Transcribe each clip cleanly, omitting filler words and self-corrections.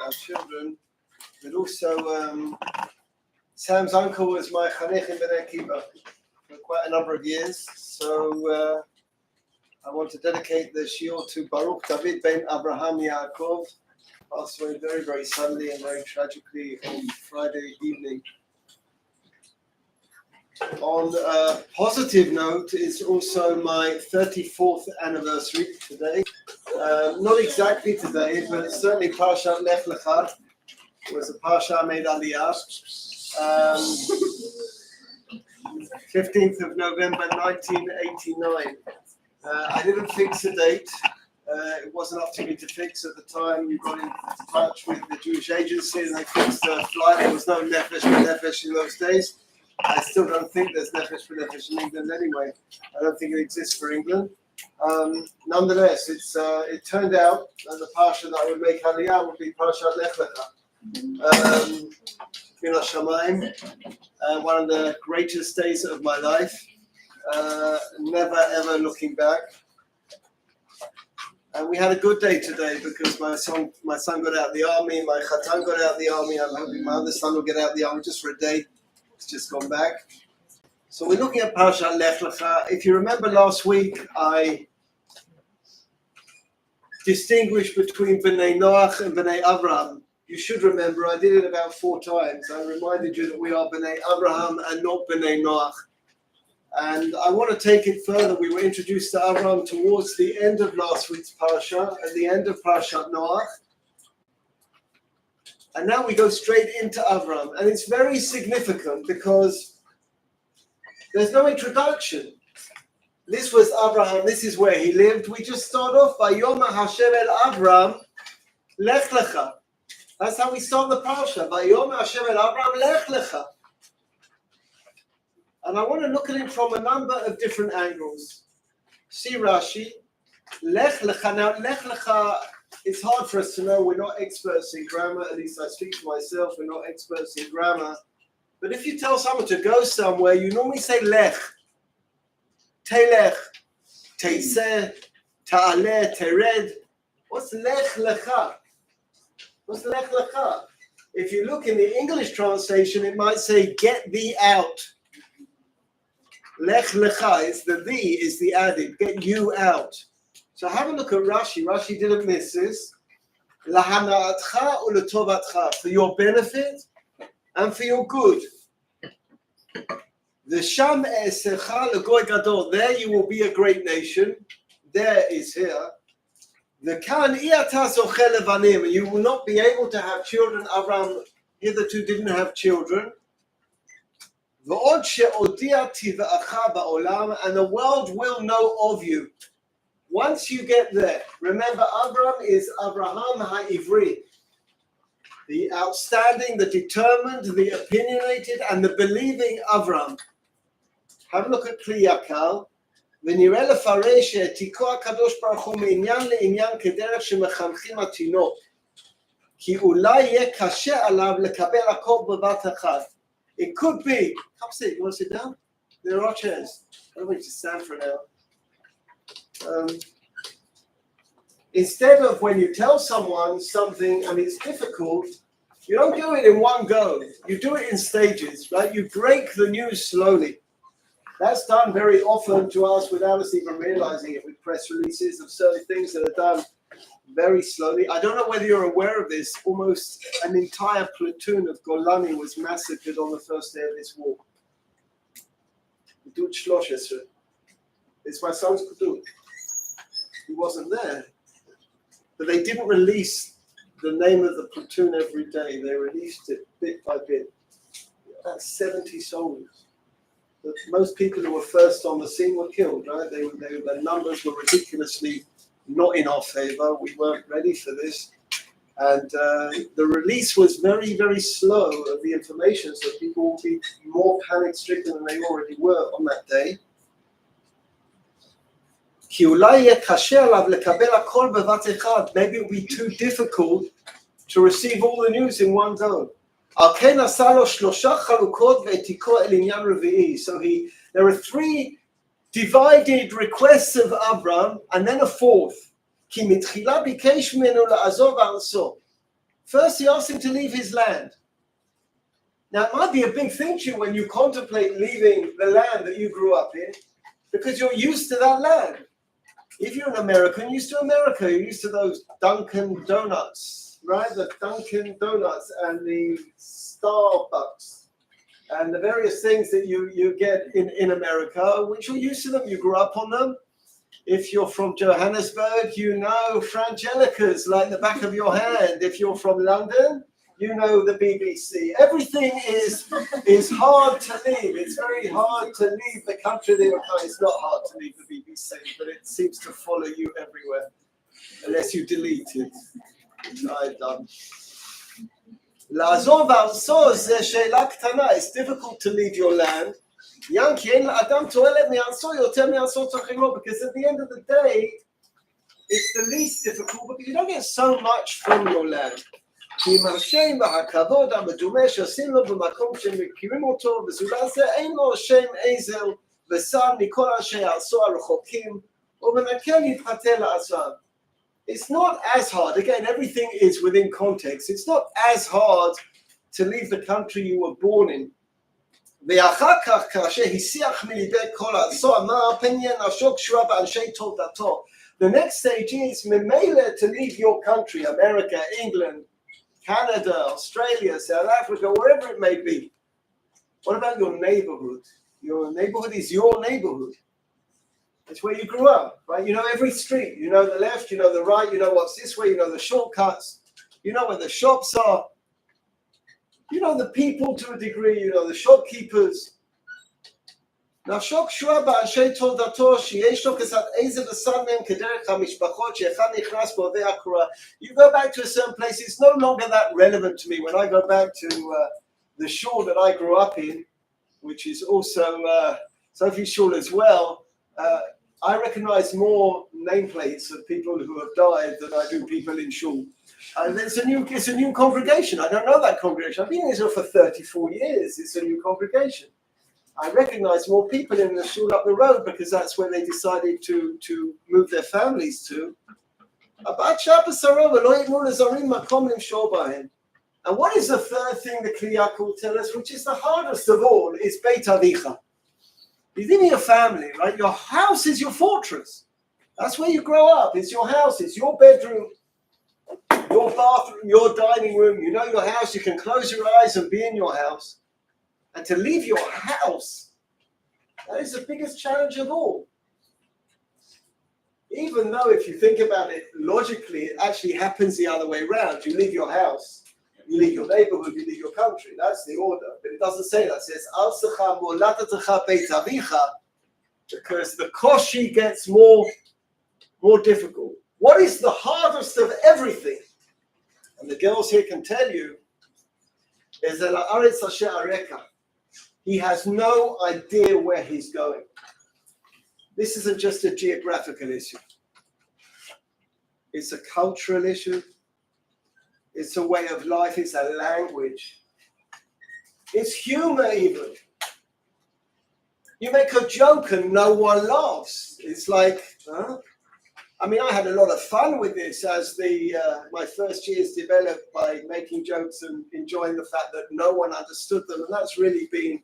our children, but also Sam's uncle was my chanech in Bnei Akiva for quite a number of years. So I want to dedicate the shiur to Baruch David ben Abraham Yaakov, passed away very, very suddenly and very tragically on Friday evening. On a positive note, it's also my 34th anniversary today. Not exactly today, but certainly Parshat Lech Lecha. It was a Parsha made Aliyah. 15th of November 1989. I didn't fix a date. It wasn't up to me to fix at the time. We got in touch with the Jewish agency and they fixed a flight. There was no Nefesh B'Nefesh in those days. I still don't think there's Nefesh B'Nefesh in England anyway. I don't think it exists for England. Nonetheless, it turned out that the Parsha that I would make Aliyah would be Parshat Lech Lecha. Min HaShamayim, one of the greatest days of my life. Never ever looking back. And we had a good day today because my son got out of the army, my chatan got out of the army. I'm hoping my other son will get out of the army just for a day. He's just gone back. So we're looking at Parshat Lech Lecha. If you remember last week, I distinguished between Bnei Noach and Bnei Avraham. You should remember, I did it about 4 times. I reminded you that we are Bnei Abraham and not Bnei Noach. And I want to take it further. We were introduced to Abraham towards the end of last week's Parsha, at the end of Parshat Noach. And now we go straight into Abraham. And it's very significant because there's no introduction. This was Abraham, this is where he lived. We just start off by Yom Hashem el Abraham, Lech Lecha. That's how we start the Parsha. Vayom Hashem el Abraham Lech Lecha. And I want to look at it from a number of different angles. See Rashi, Lech Lecha. Now, Lech Lecha, it's hard for us to know. We're not experts in grammar. At least I speak for myself. We're not experts in grammar. But if you tell someone to go somewhere, you normally say Lech. Telech, Teiseh, Ta'aleh, Tered. What's Lech Lecha? What's Lech Lecha? If you look in the English translation, it might say, get thee out. Lech Lecha, it's the thee is the added, get you out. So have a look at Rashi. Rashi didn't miss this. Lahana'atcha u'letovatcha, for your benefit and for your good. The Sham esecha legoy gadol, there you will be a great nation. There is here. The Kan iyata zocheh levanim, you will not be able to have children. Abraham hitherto didn't have children. V'od she'odia tiva'acha ba'olam, and the world will know of you. Once you get there, remember Abraham is Abraham ha'ivri, the outstanding, the determined, the opinionated, and the believing Abraham. Have a look at Kli Yakal. ונראה לפרש שהעתיקו הקדוש ברוך הוא מעניין לעניין כדרך שמחנכים התינוק, כי אולי יהיה קשה עליו לקבל הכל בבת אחת. It could be. Come sit. You want to sit down? There are chairs. I don't want you to stand for now. Instead of when you tell someone something and it's difficult, you don't do it in one go. You do it in stages, right? You break the news slowly. That's done very often to us without us even realizing it, with press releases of certain things that are done very slowly. I don't know whether you're aware of this. Almost an entire platoon of Golani was massacred on the first day of this war. Gdud 13. It's my son's Gdud. He wasn't there. But they didn't release the name of the platoon every day. They released it bit by bit. That's 70 soldiers. But most people who were first on the scene were killed, right? The numbers were ridiculously not in our favor. We weren't ready for this. And the release was very, very slow of the information, so people would be more panic-stricken than they already were on that day. Maybe it would be too difficult to receive all the news in one go. So there are 3 divided requests of Abraham and then a 4th. First, he asks him to leave his land. Now, it might be a big thing to you when you contemplate leaving the land that you grew up in, because you're used to that land. If you're an American, you're used to America. You're used to those Dunkin' Donuts, right? The Dunkin' Donuts and the Starbucks and the various things that you get in America, which you're used to them. You grew up on them. If you're from Johannesburg, you know Frangelica's like the back of your hand. If you're from London, you know the BBC. Everything is hard to leave. It's very hard to leave the country that you're in. It's not hard to leave the BBC, but it seems to follow you everywhere, unless you delete it, which I've done. לעזוב בארצו זה שאלה קטנה. It's difficult to leave your land. כי אין לאדם תועלת מארצו יותר מארצות אחרות, because at the end of the day, it's the least difficult, but you don't get so much from your land. כי עם השם והכבוד המדומה שעושים לו במקום שמכירים אותו, בזולת זה אין לו שם עזר ושם מכל אנשי ארצו הרחוקים, ומנקה להתחתן לעצמם. It's not as hard. Again, everything is within context. It's not as hard to leave the country you were born in. ואחר כך, כאשר הסיח מליבי כל ארצו, אמר פניין נפשו קשורה באנשי תולדתו. The next stage is ממילא to leave your country, America, England, Canada, Australia, South Africa, wherever it may be. What about your neighborhood? Your neighborhood is your neighborhood. It's where you grew up, right? You know every street. You know the left, you know the right, you know what's this way, you know the shortcuts. You know where the shops are. You know the people to a degree, you know the shopkeepers. נפשו קשורה באנשי תולדתו שיש לו קצת עזר ושם מהם כדרך המשפחות שאחד נכנס בעובי הקורה. You go back to a certain place, it's no longer that relevant to me. When I go back to the shul that I grew up in, which is also Sophie's shul as well, I recognize more nameplates of people who have died than I do people in shul. And it's a new congregation. I don't know that congregation. I've been in Israel for 34 years. It's a new congregation. I recognize more people in the shul up the road because that's where they decided to move their families to. And what is the third thing the Kliyaka will tell us, which is the hardest of all, is Beit Avicha. You live in your family, right? Your house is your fortress. That's where you grow up. It's your house. It's your bedroom, your bathroom, your dining room. You know your house. You can close your eyes and be in your house. And to leave your house, that is the biggest challenge of all. Even though if you think about it logically, it actually happens the other way around. You leave your house, you leave your neighborhood, you leave your country. That's the order. But it doesn't say that. It says, Al-Secha Molatetecha Beit Avicha, because the koshi gets more difficult. What is the hardest of everything? And the girls here can tell you, is El Haaretz Asher Areka. He has no idea where he's going. This isn't just a geographical issue. It's a cultural issue. It's a way of life. It's a language. It's humor even. You make a joke and no one laughs. It's like, huh? I mean, I had a lot of fun with this as my first years developed by making jokes and enjoying the fact that no one understood them. And that's really been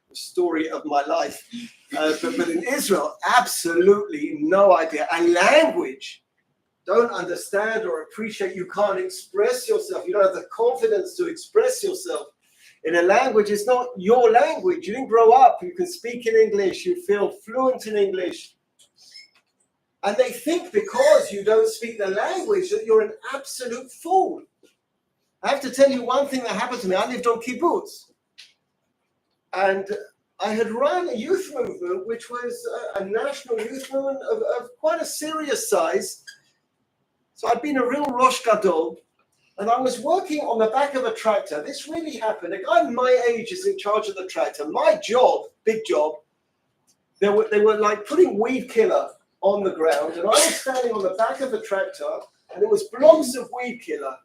the story of my life. But in Israel, absolutely no idea. And language, don't understand or appreciate. You can't express yourself. You don't have the confidence to express yourself. In a language, it's not your language. You didn't grow up. You can speak in English. You feel fluent in English. And they think because you don't speak the language that you're an absolute fool. I have to tell you one thing that happened to me. I lived on kibbutz. And I had run a youth movement, which was a national youth movement of quite a serious size. So I'd been a real Rosh Gadol. And I was working on the back of a tractor. This really happened. A guy my age is in charge of the tractor. My job, big job, they were like putting weed killer on the ground, and I was standing on the back of the tractor, and there was blocks of weed killer,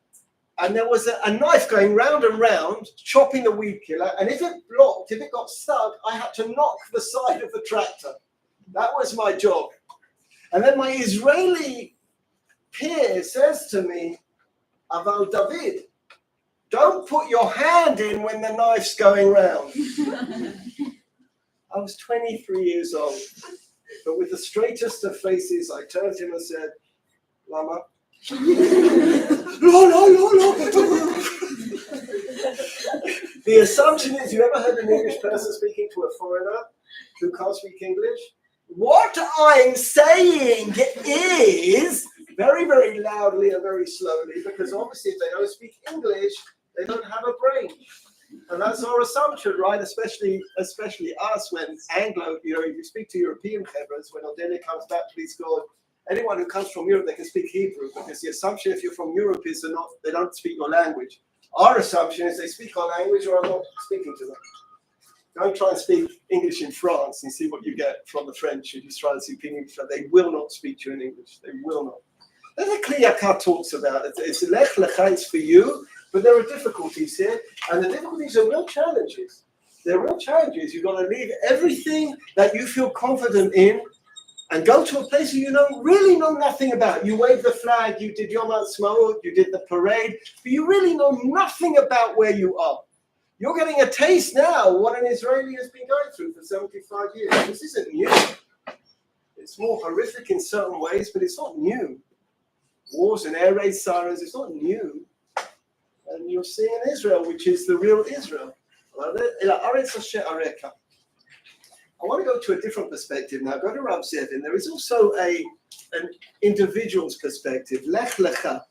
and there was a knife going round and round, chopping the weed killer, and if it got stuck, I had to knock the side of the tractor. That was my job. And then my Israeli peer says to me, Aval David, Don't put your hand in when the knife's going round. I was 23 years old, but with the straightest of faces, I turned to him and said, Lama. The assumption is, you ever heard an English person speaking to a foreigner who can't speak English? What I'm saying is very, very loudly and very slowly, because obviously if they don't speak English, they don't have a brain. And that's our assumption, right? Especially us when Anglo, if you speak to European chevras, when Odelia comes back, please God, anyone who comes from Europe, they can speak Hebrew, because the assumption if you're from Europe is they don't speak your language. Our assumption is they speak our language or I'm not speaking to them. Don't try and speak English in France and see what you get from the French. You just try and speak English. They will not speak to you in English. They will not. That's what Kliyaka talks about. It's Lech Lecha, it's for you, but there are difficulties here, and the difficulties are real challenges. They're real challenges. You've got to leave everything that you feel confident in and go to a place where you really know nothing about. You wave the flag, you did Yom Ha'atzmaut, you did the parade, but you really know nothing about where you are. You're getting a taste now of what an Israeli has been going through for 75 years. This isn't new. It's more horrific in certain ways, but it's not new. Wars and air raid sirens, it's not new. And you're seeing Israel, which is the real Israel. I want to go to a different perspective now. Go to Rav Zevin. There is also an individual's perspective. Lech Lecha.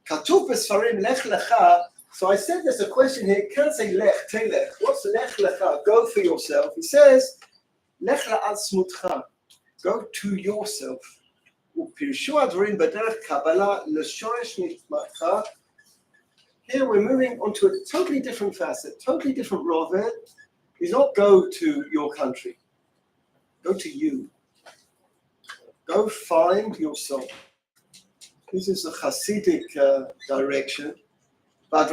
Katuv b'Sfarim Lech Lecha. So I said there's a question here. It can't say Lech, Telech. What's Lech Lecha? Go for yourself. He says, Lech la'atzmutcha. Go to yourself. Upirshu advarim b'derech kabbalah l'shoresh nitmatcha. Here we're moving on to a totally different facet, totally different roved. Is not go to your country. Go to you. Go find yourself. This is the Hasidic direction. A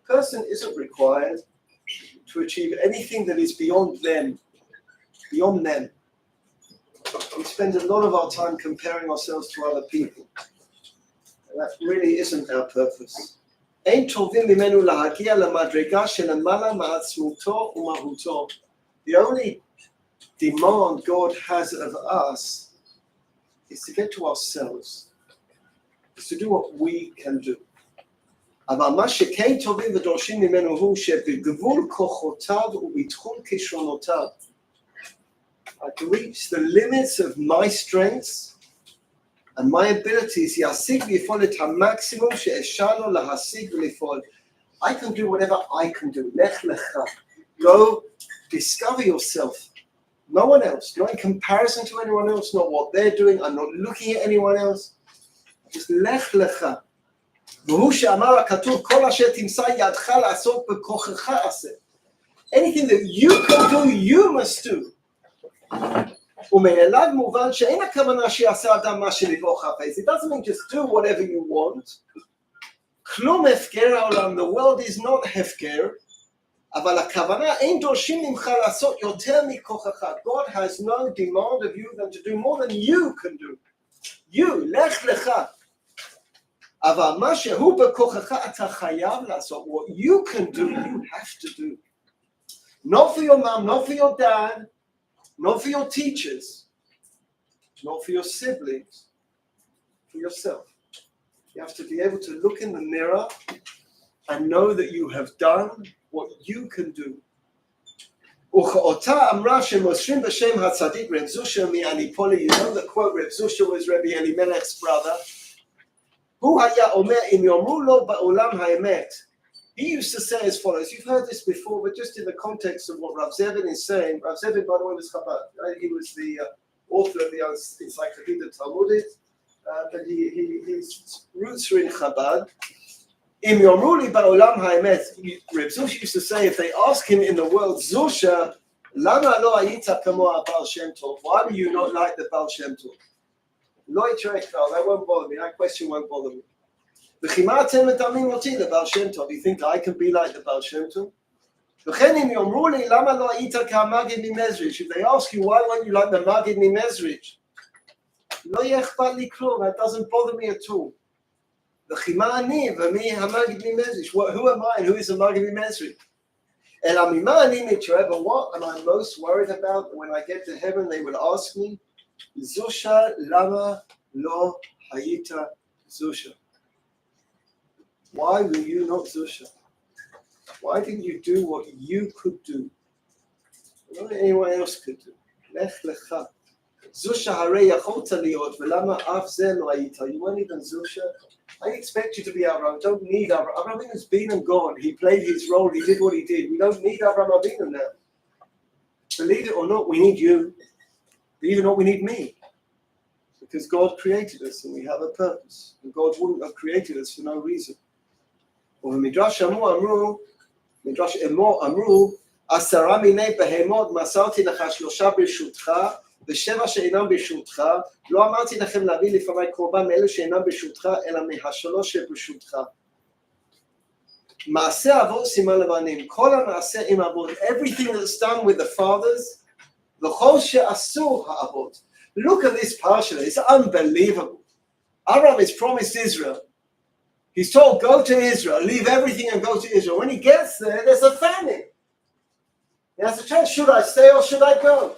person isn't required to achieve anything that is beyond them. Beyond them. We spend a lot of our time comparing ourselves to other people. And that really isn't our purpose. The only demand God has of us is to get to ourselves. Is to do what we can do. אבל מה שכן טובים ודורשים ממנו הוא שבגבול כוחותיו ובתחום כישרונותיו, to reach the limits of my strengths and my abilities, ישיג ויפעל את המקסימום שאפשר לו להשיג ולפעול. I can do whatever I can do. לך לך. Go discover yourself. No one else. Not in comparison to anyone else. Not what they're doing. I'm not looking at anyone else. Just לך לך. והוא שאמר הכתוב, כל אשר תמצא ידך לעשות בכוחך עשה. Anything that you can do, you must do. ומאליו מובן שאין הכוונה שיעשה אדם מה שלבו חפץ. It doesn't mean just do whatever you want. כלום הפקר העולם. The world is not הפקר. אבל הכוונה אין דורשים ממך לעשות יותר מכוחך. God has no demand of you than to do more than you can do. You, לך לך. אבל מה שהוא בכוחך אתה חייב לעשות. What you can do, you have to do. Not for your mom, not for your dad, not for your teachers, not for your siblings, for yourself. You have to be able to look in the mirror and know that you have done what you can do. וכאותה אמרה שמוסרים בשם הצדיק רב זושה מאניפולי. You know the quote, Reb Zusha was Rabbi Elimelech's brother. הוא היה אומר, אם יאמרו לו בעולם האמת. He used to say as follows. You've heard this before, but just in the context of what Rav Zevin is saying. Rav Zevin, by the way, was Chabad. Right? He was the author of the Encyclopedia Talmudic, but his roots are in Chabad. Im Yomruli Ba'olam Ha'emet. Reb Zusha used to say, if they ask him in the world, Zusha, Lama lo ayita kamo Baal Shem Tov? Why were you not like the Baal Shem Tov? Lo yitrek, that won't bother me. That question won't bother me. You think I can be like the Baal Shem Tov? If they ask you, why weren't you like the Maggid Mimezrich? לא יהיה אכפת לי כלום, that doesn't bother me at all. וכי מה אני ומי המגיד ממזריש? Who am I and who is the Magid ממזריש? אלא ממה אני מתראה, but what am I most worried about when I get to heaven? They will ask me, זושה למה לא היית זושה? Why were you not זושה? Why didn't you do what you could do? What anyone else could do? לך לך. זושה הרי יכולת להיות, ולמה אף זה לא היית? You weren't even זושה. I expect you to be Abraham. I don't need Abraham. Abraham has been and gone. He played his role. He did what he did. We don't need Abraham Avinu now. Believe it or not, we need you. Believe it or not, we need me. Because God created us and we have a purpose. And God wouldn't have created us for no reason. ובמדרש אמרו, מדרש אמרו, 10 מיני בהמות מסרתי לך 3 ברשותך, ו7 שאינם ברשותך, לא אמרתי לכם להביא לפני קורבן מאלה שאינם ברשותך, אלא מה3 שברשותך. מעשה אבות סימן לבנים, כל המעשה עם אבות, everything that's done with the fathers, וכל שעשו האבות. Look at this parsha, it's unbelievable. Abraham is promised Israel. He's told, go to Israel, leave everything and go to Israel. When he gets there, there's a famine. He has a choice, should I stay or should I go?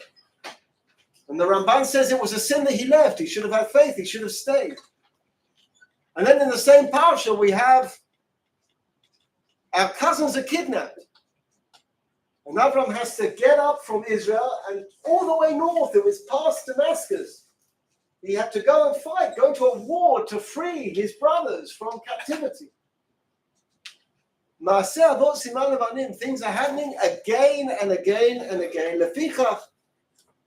And the Ramban says it was a sin that he left. He should have had faith. He should have stayed. And then in the same parsha, we have our cousins are kidnapped. And Abraham has to get up from Israel and all the way north. It was past Damascus. He had to go and fight, go to a war to free his brothers from captivity. Maaseh avot siman levanim, things are happening again and again and again. Lefichach,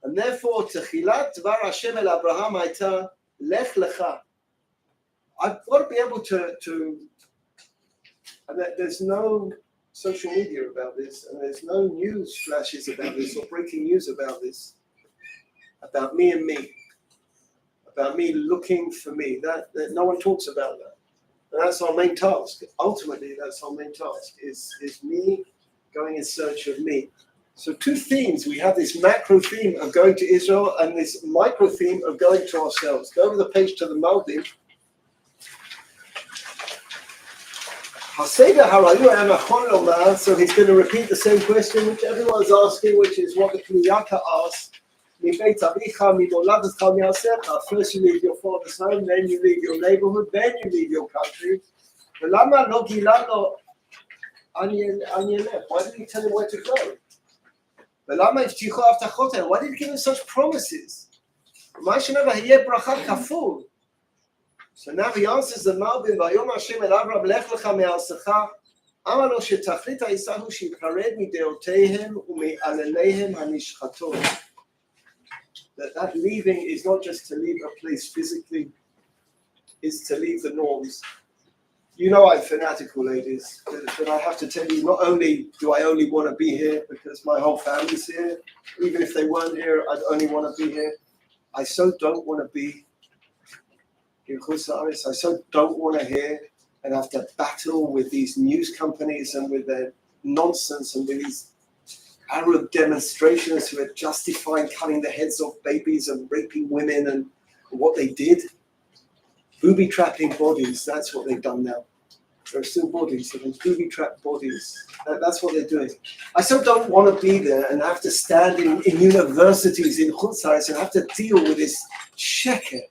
and therefore, techilat dvar Hashem el Abraham hayta lech lecha. I've got to be able to and there's no social media about this, and there's no news flashes about this or breaking news about this, about me and me. About me looking for me. That no one talks about that. And that's our main task. Ultimately, that's our main task, is me going in search of me. So 2 themes. We have this macro theme of going to Israel and this micro theme of going to ourselves. Go over the page to the Maldim. So he's going to repeat the same question which everyone's asking, which is what the Kliyaka asked. First you leave your father's home, then you leave your neighborhood, then you leave your country. Why didn't he tell him where to go? Why did he give him such promises? So now he answers the Malbim, ויאמר השם אל אברהם לך לך מארצך, אמר לו שתכלית העיסה הוא שיפרד מדעותיהם ומעלליהם הנשחטות. That leaving is not just to leave a place physically, it's to leave the norms. You know I'm fanatical, ladies, but I have to tell you, not only do I only want to be here because my whole family's here, even if they weren't here, I'd only want to be here. I so don't want to be in Chusaris. I so don't want to hear and have to battle with these news companies and with their nonsense and with these Arab demonstrations who are justifying cutting the heads off babies and raping women and what they did. Booby-trapping bodies, that's what they've done now. There are still bodies, so there's booby-trapped bodies. That's what they're doing. I so don't want to be there and have to stand in universities in Chutzais and have to deal with this sheker.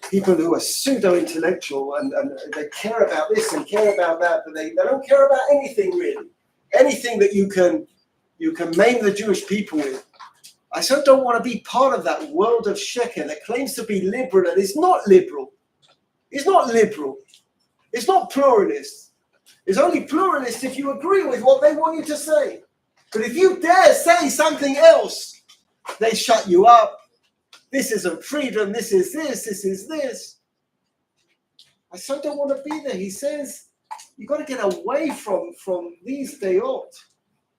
People who are pseudo-intellectual and they care about this and care about that, but they don't care about anything really. Anything that you can maim the Jewish people with. I so don't want to be part of that world of sheker that claims to be liberal and is not liberal. It's not liberal. It's not pluralist. It's only pluralist if you agree with what they want you to say. But if you dare say something else, they shut you up. This isn't freedom. This is this. This is this. I so don't want to be there. He says, you've got to get away from these dayot.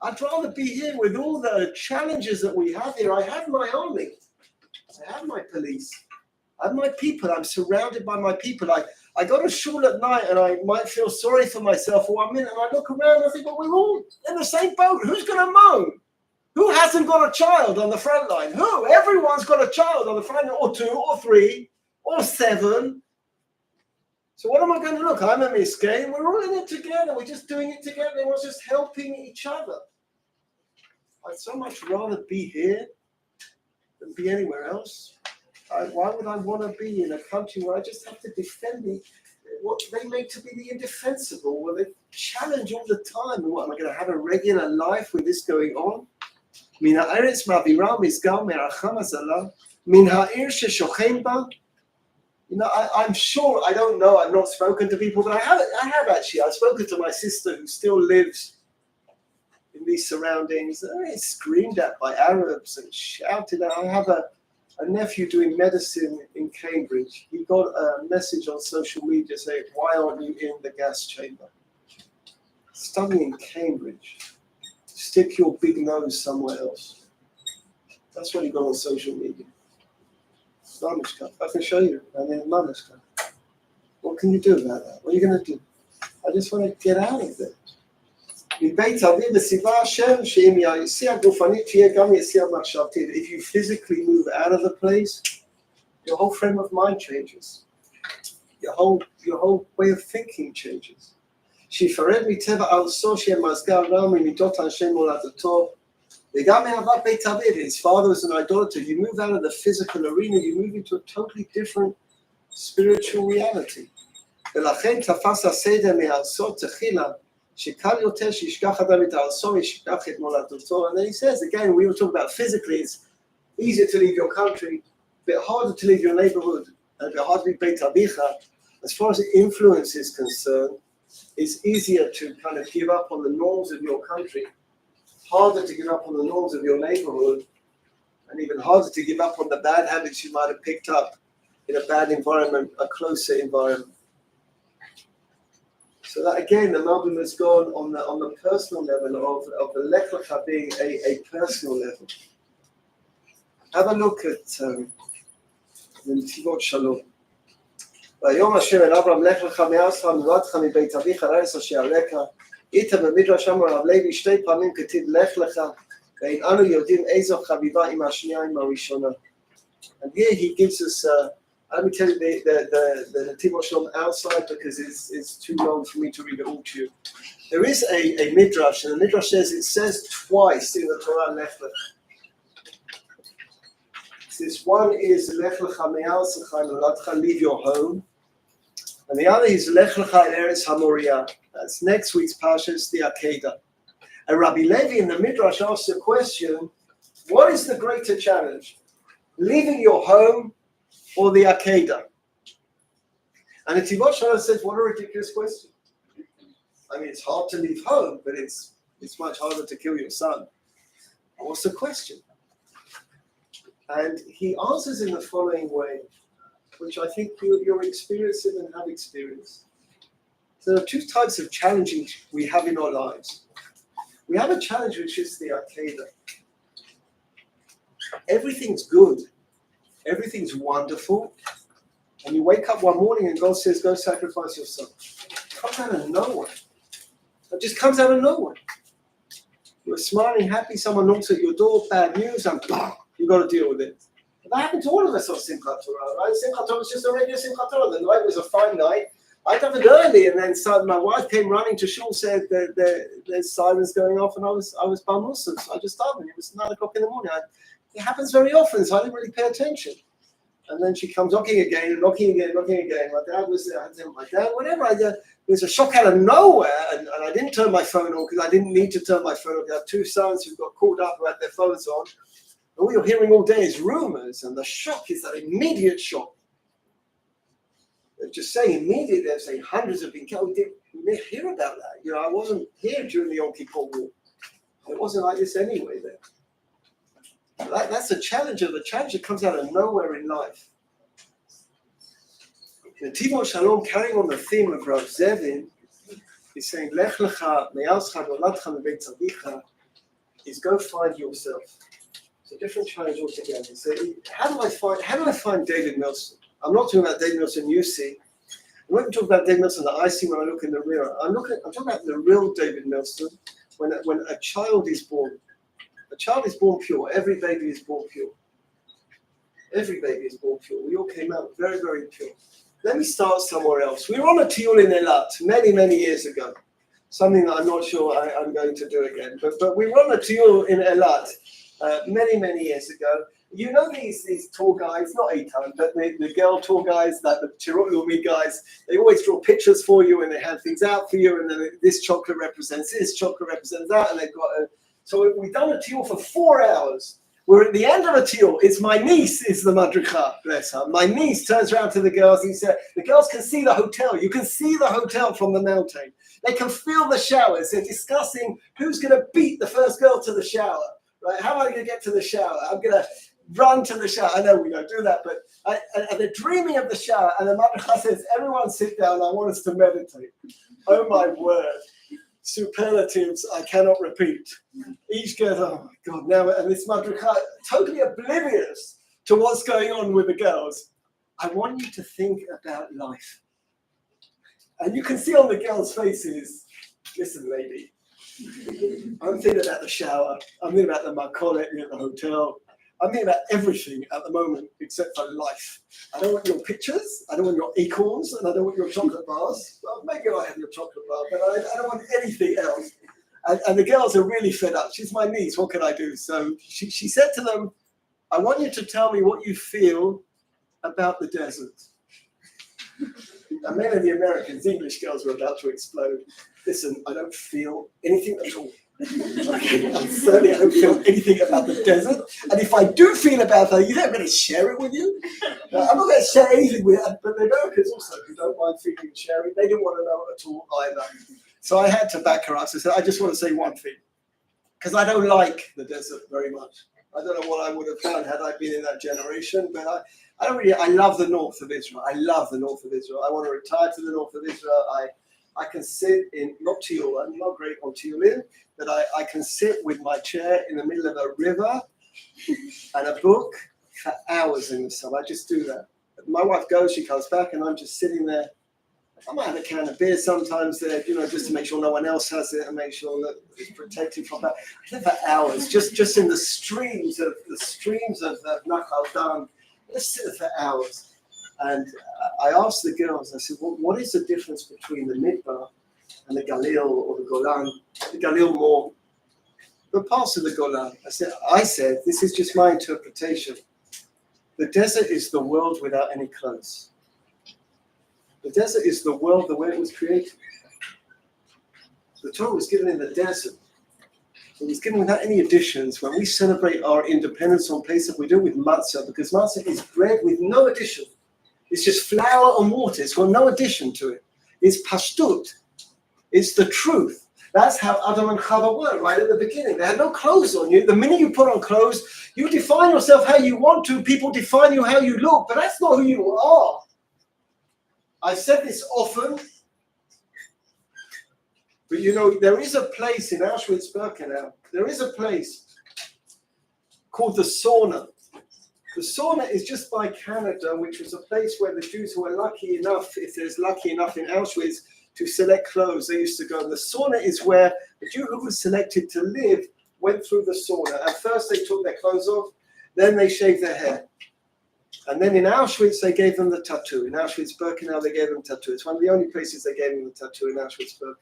I'd rather be here with all the challenges that we have here. I have my army. I have my police. I have my people. I'm surrounded by my people. I go to shul at night and I might feel sorry for myself for 1 minute and I look around and I think, well, we're all in the same boat. Who's going to moan? Who hasn't got a child on the front line? Who? Everyone's got a child on the front line, or 2, or 3, or 7. So what am I going to look? I'm a misgay. We're all in it together. We're just doing it together. We're just helping each other. I'd so much rather be here than be anywhere else. Why would I want to be in a country where I just have to defend what they make to be the indefensible, where they challenge all the time? And what, am I going to have a regular life with this going on? Min ha'eretz ma'avira misgar meracham hazala, min ha'ir sheshochem ba. I'm sure, I don't know, I've not spoken to people, but I have actually. I've spoken to my sister who still lives in these surroundings. It's screamed at by Arabs and shouted at. I have a nephew doing medicine in Cambridge. He got a message on social media saying, "Why aren't you in the gas chamber?" Studying in Cambridge. Stick your big nose somewhere else. That's what he got on social media. I can show you. I mean, what can you do about that? What are you going to do? I just want to get out of there. If you physically move out of the place, your whole frame of mind changes. Your whole way of thinking changes. His father was an idolater. You move out of the physical arena, you move into a totally different spiritual reality. And then he says, again, we were talking about physically, it's easier to leave your country, a bit harder to leave your neighborhood, and a bit harder to leave Beit Abicha. As far as the influence is concerned, it's easier to kind of give up on the norms of your country, harder to give up on the norms of your neighborhood, and even harder to give up on the bad habits you might have picked up in a bad environment, a closer environment. So that again, the Malbim has gone on the personal level of the Lech Lecha being a personal level. Have a look at the Netivot Shalom. ויום השם אל אברהם לך לך מארצך וממולדתך מבית אביך לארץ אשר אראך. היית במדרש אמר הרב לוי 2 פעמים כתיב לך לך, ואין אנו יודעים איזו חביבה עם השנייה עם הראשונה. And here he gives us, let me tell you the Netivot Shalom outside because it's too long for me to read it all to you. There is a midrash, and the midrash says twice in the Torah Lech Lecha. This one is Lech Lecha me'artzecha v'moladtecha, leave your home. And the other is Lech Lecha el Eretz HaMoriah. That's next week's parsha, it's the Akedah. And Rabbi Levi in the Midrash asks the question, what is the greater challenge? Leaving your home or the Akedah? And the Netivot Shalom says, what a ridiculous question. I mean, it's hard to leave home, but it's much harder to kill your son. What's the question? And he answers in the following way, which I think you're experiencing and have experienced. So there are 2 types of challenging we have in our lives. We have a challenge which is the Akedah. Everything's good. Everything's wonderful. And you wake up one morning and God says, go sacrifice your son. It comes out of nowhere. It just comes out of nowhere. You're smiling, happy, someone knocks at your door, bad news, and blah, you've got to deal with it. That happened to all of us on Simchat Torah, right? Simchat Torah was just a regular Simchat Torah. The night was a fine night. I'd have it early, and then my wife came running to shul, said that there's sirens going off, and I was Bamuslim, so I just started. It was 9 o'clock in the morning. It happens very often, so I didn't really pay attention. And then she comes knocking again. My dad was there. I said, my dad, whatever. It was a shock out of nowhere, and I didn't turn my phone on because I didn't need to turn my phone on. I have 2 sons who got called up who had their phones on. And what you're hearing all day is rumors, and the shock is that immediate shock. They're just saying immediately, they're saying hundreds have been killed. We didn't hear about that. I wasn't here during the Yom Kippur War. It wasn't like this anyway then. That's a challenge of a challenge that comes out of nowhere in life. The Netivot Shalom, carrying on the theme of Rav Zevin, is saying, Lech Lecha me'artzecha v'moladtecha mebeit avicha, is go find yourself. It's a different challenge altogether. So how do I find David Milson? I'm not talking about David Milson you see. I'm not even talking about David Milson that I see when I look in the mirror. I'm talking about the real David Milson when a child is born. A child is born pure. Every baby is born pure. Every baby is born pure. We all came out very, very pure. Let me start somewhere else. We were on a tiul in Eilat many, many years ago. Something that I'm not sure I'm going to do again. But we were on a tiul in Eilat many, many years ago. You know these tour guides, not Eitan, but the girl tour guides, like the Chirotumi guys, they always draw pictures for you and they have things out for you, and then this chocolate represents this, chocolate represents that, and they've got a... So we've done a tiul for 4 hours. We're at the end of a tiul. It's my niece, is the madricha, bless her. My niece turns around to the girls and says, the girls can see the hotel. You can see the hotel from the mountain. They can feel the showers. They're discussing who's going to beat the first girl to the shower. Right? How am I going to get to the shower? I'm going to run to the shower. I know we don't do that, but and they're dreaming of the shower. And the madricha says, everyone sit down. I want us to meditate. Oh, my word. Superlatives I cannot repeat. Each goes, oh my God, now, and this madricha, totally oblivious to what's going on with the girls. I want you to think about life. And you can see on the girls' faces, listen, lady, I'm thinking about the shower, I'm thinking about the makolet at the hotel, I'm thinking about everything at the moment except for life. I don't want your pictures, I don't want your acorns, and I don't want your chocolate bars. Well, maybe I have your chocolate bar, but I don't want anything else. And the girls are really fed up. She's my niece, what can I do? So she said to them, I want you to tell me what you feel about the desert. And many of the Americans, English girls were about to explode. Listen, I don't feel anything at all. I certainly don't feel anything about the desert. And if I do feel about that, you think I'm going to share it with you? I'm not going to share anything with you. But the Americans also, who don't mind feeling and sharing, they didn't want to know at all either. So I had to back her up. So I said, I just want to say one thing. Because I don't like the desert very much. I don't know what I would have done had I been in that generation. But I love the north of Israel. I love the north of Israel. I want to retire to the north of Israel. I can sit in, not tiul, I'm not great on tiulin, but I can sit with my chair in the middle of a river and a book for hours in the sun. I just do that. My wife goes, she comes back, and I'm just sitting there. I might have a can of beer sometimes there, just to make sure no one else has it and make sure that it's protected from that. I live for hours, just in the streams of Nachal Dan. I sit there for hours. And I asked the girls, I said, well, what is the difference between the Midbar and the Galil or the Golan? The Galil more, but parts of the Golan. I said, this is just my interpretation. The desert is the world without any clothes. The desert is the world the way it was created. The Torah was given in the desert. It was given without any additions. When we celebrate our independence on Pesach, we do it with matzah, because matzah is bread with no addition. It's just flour and water. It's got no addition to it. It's pashtut. It's the truth. That's how Adam and Chava were right at the beginning. They had no clothes on you. The minute you put on clothes, you define yourself how you want to. People define you how you look, but that's not who you are. I've said this often, but there is a place in Auschwitz-Birkenau. There is a place called the sauna. The sauna is just by Canada, which was a place where the Jews who were lucky enough, if there's lucky enough in Auschwitz, to select clothes, they used to go. And the sauna is where the Jew who was selected to live went through the sauna. At first they took their clothes off, then they shaved their hair. And then in Auschwitz, they gave them the tattoo. In Auschwitz-Birkenau, they gave them the tattoo. It's one of the only places they gave them the tattoo, in Auschwitz-Birkenau.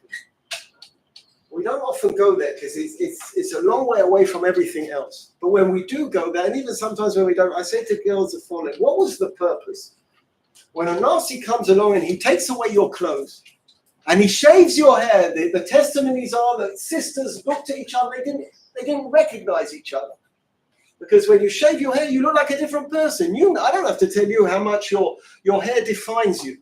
We don't often go there because it's a long way away from everything else. But when we do go there, and even sometimes when we don't, I say to girls the following, what was the purpose? When a Nazi comes along and he takes away your clothes and he shaves your hair, the testimonies are that sisters looked at each other, they didn't recognize each other. Because when you shave your hair, you look like a different person. I don't have to tell you how much your hair defines you.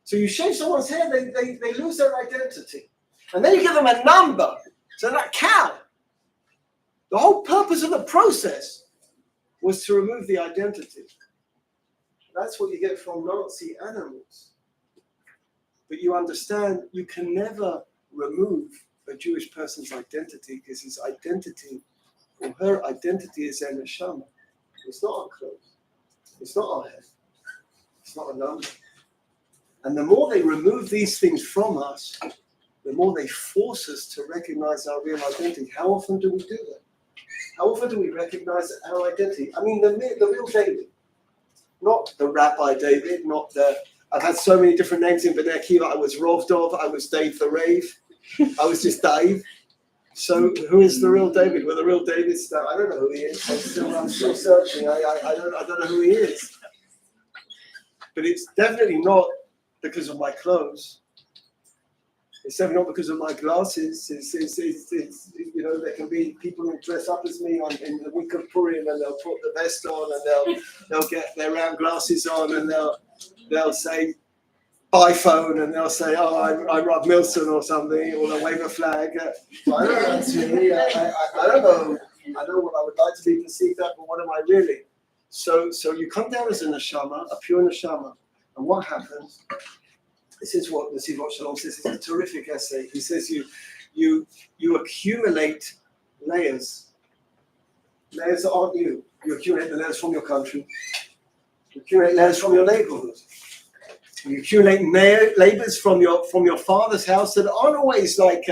So you shave someone's hair, they lose their identity. And then you give them a number. So that cow. The whole purpose of the process was to remove the identity. That's what you get from Nazi animals. But you understand, you can never remove a Jewish person's identity, because his identity, or her identity, is their neshama. It's not our clothes. It's not our hair. It's not a number. And the more they remove these things from us, the more they force us to recognize our real identity. How often do we do that? How often do we recognize our identity? I mean, the real David, not the Rabbi David, not the. I've had so many different names in Bnei Akiva. I was Rov Dov, I was Dave the Rave, I was just Dave. So who is the real David? Well, the real David's I don't know who he is. I'm still searching. I don't know who he is. But it's definitely not because of my clothes. It's definitely not because of my glasses. It's there can be people who dress up as me in the week of Purim, and they'll put the vest on, and they'll get their round glasses on, and they'll say by phone, and they'll say, "Oh, I'm Rob Milson" or something, or they'll wave a flag. But I don't know. Actually, I don't know. I know what I would like to be perceived at, but what am I really? So you come down as a neshama, a pure neshama, and what happens? This is what Shalom says. It's a terrific essay. He says you accumulate layers. Layers that aren't you. You accumulate the layers from your country. You accumulate layers from your neighborhood. You accumulate layers from your father's house that aren't always like.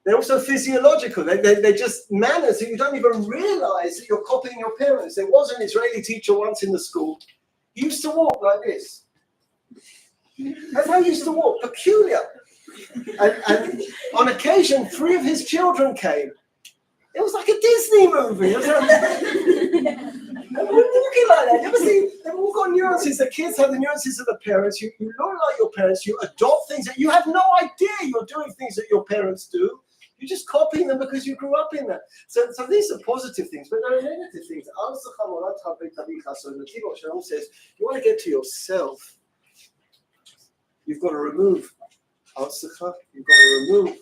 They're also physiological. They're just manners that you don't even realize that you're copying your parents. There was an Israeli teacher once in the school. He used to walk like this. That's how he used to walk, peculiar. And on occasion, 3 of his children came. It was like a Disney movie. They were walking like that. You ever see? They've all got nuances. The kids have the nuances of the parents. You look like your parents. You adopt things that you have no idea you're doing things that your parents do. You're just copying them because you grew up in that. So these are positive things, but there are negative things. So the Tibor Shalom says, you want to get to yourself. You've got to remove. You've got to remove.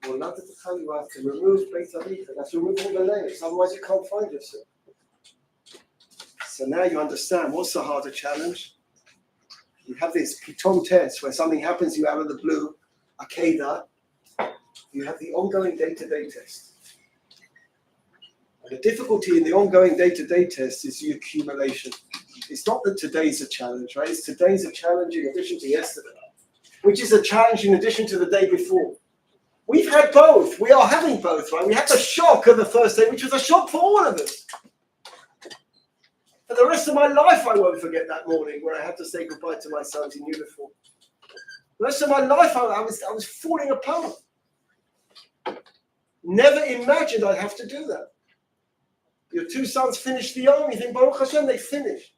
You have to remove Beit Avicha. That's remove all the layers. Otherwise, you can't find yourself. So now you understand what's the harder challenge. You have this pitom test where something happens to you out of the blue, akeda. You have the ongoing day-to-day test. And the difficulty in the ongoing day-to-day test is the accumulation. It's not that today's a challenge, right? It's today's a challenge in addition to yesterday, which is a challenge in addition to the day before. We've had both. We are having both, right? We had the shock of the first day, which was a shock for all of us. For the rest of my life, I won't forget that morning where I had to say goodbye to my sons in uniform. The rest of my life, I was falling apart. Never imagined I'd have to do that. Your 2 sons finished the army. You think, Baruch Hashem, they finished.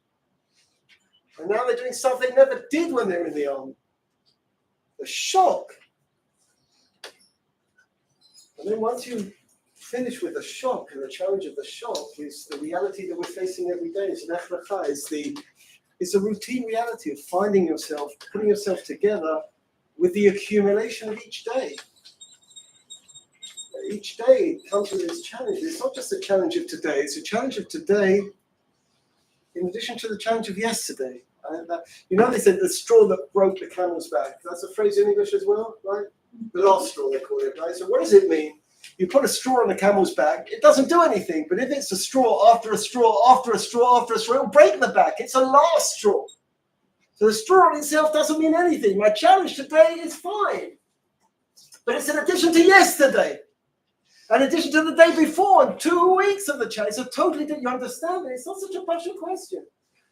And now they're doing stuff they never did when they were in the army. The shock. And then once you finish with the shock, and the challenge of the shock is the reality that we're facing every day. It's Lech Lecha. It's a routine reality of finding yourself, putting yourself together with the accumulation of each day. Each day comes with its challenge. It's not just a challenge of today. It's a challenge of today in addition to the challenge of yesterday. They said the straw that broke the camel's back. That's a phrase in English as well, right? The last straw, they call it, right? So what does it mean? You put a straw on the camel's back, it doesn't do anything. But if it's a straw after a straw after a straw after a straw, it'll break the back. It's a last straw. So the straw in itself doesn't mean anything. My challenge today is fine. But it's in addition to yesterday. In addition to the day before, and 2 weeks of the challenge. So totally did you understand it? It's not such a partial question.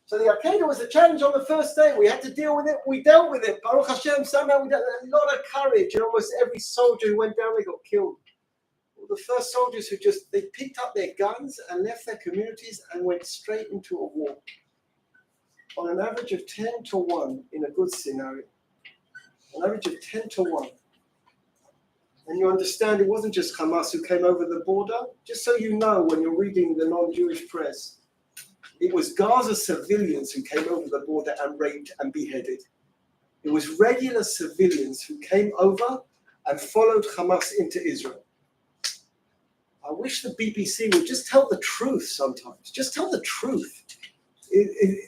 So the Akeda was a challenge on the first day. We had to deal with it. We dealt with it. Baruch Hashem, somehow we had a lot of courage. And almost every soldier who went down, they got killed. Well, the first soldiers who they picked up their guns and left their communities and went straight into a war. On an average of 10 to 1 in a good scenario. An average of 10 to 1. And you understand it wasn't just Hamas who came over the border. Just so you know, when you're reading the non-Jewish press, it was Gaza civilians who came over the border and raped and beheaded. It was regular civilians who came over and followed Hamas into Israel. I wish the BBC would just tell the truth sometimes. Just tell the truth.